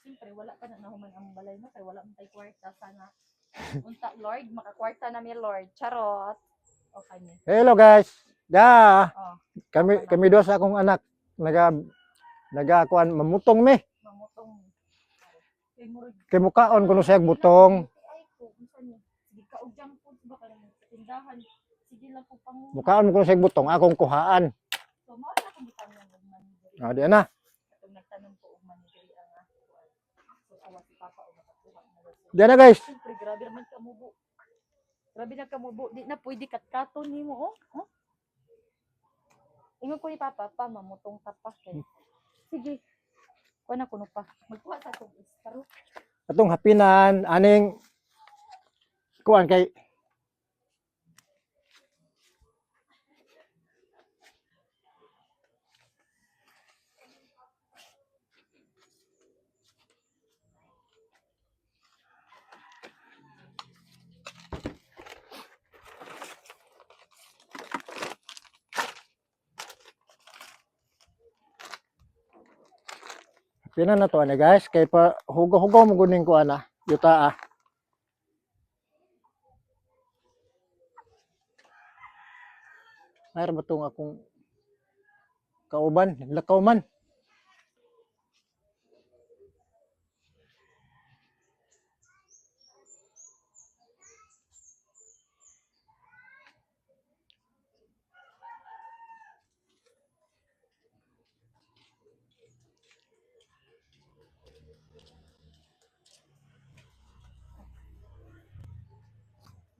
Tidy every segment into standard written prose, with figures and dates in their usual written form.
Siyempre, wala pa na nahuman ang balay mo, kaya wala mo tayo kwarta. Sana, unta, Lord, makakwarta na mi, Lord. Charot. O kanya. Hello guys. Da, Oh, kami dos akong anak nagakuan mamutong me. mamutong. Kay murag. Kay mukaon kuno siya butong. Ay, ko, unsan ni? Sige ka og junk food ba kanang sa tindahan. Sige lang ko pang. Mukaon kuno siya butong akong kuhaan. So, mao na akong gitanong og manager. Ah, di na. Katong nagtanong ko og manager ang kuan. So, awa si Papa o makakuha na daw siya. Di na guys. Siyempre, grabe naman kamubo. Grabe na kamubo. Di na pwede katkaton nimo, oh. Oh. Ingon ko ni Papa, pa, mamutong tapas kay. Sige. Kuha na kuno pa. Magkuha sa akong istro. Atong hapinan aning kuan kay hapinan na to ani guys kay pa hugaw-hugaw mo guning kuan yuta. Mayroon ba itong akong kauban, lakaw man.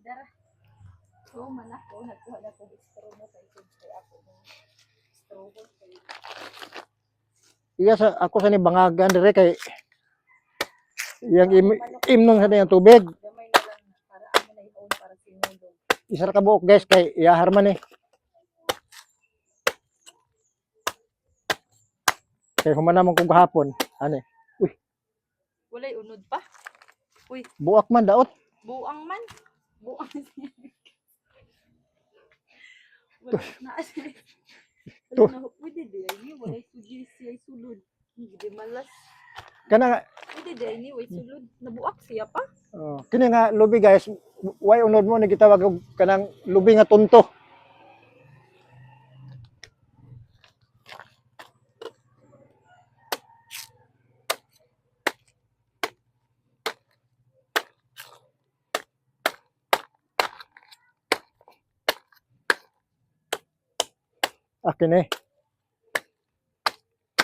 Dara. So, man ako, nagkuha na ko istro mo kay kay ako ng istro ko kay. Iya sa ako sa ni bangagan dire kay yang imnon sa yang tubig. Gamay na lang para amo na ihaon para sinulog. Isa ra ka buok guys kay iyahar man Kay humana man kog gahapon. Ani. Walay unod pa. Uy, Buak man daot. buang man. Buang siya. Wala na. Wala na. Pwede di. Ay, walay sugis siya sulod. Hindi malas. Kana Pwede di. Ay, way sulod. Nabuak siya pa. kini nga lubi guys, way unod mo nagitawag og kanang lubi nga tunto. Akin eh.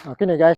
Akin eh guys.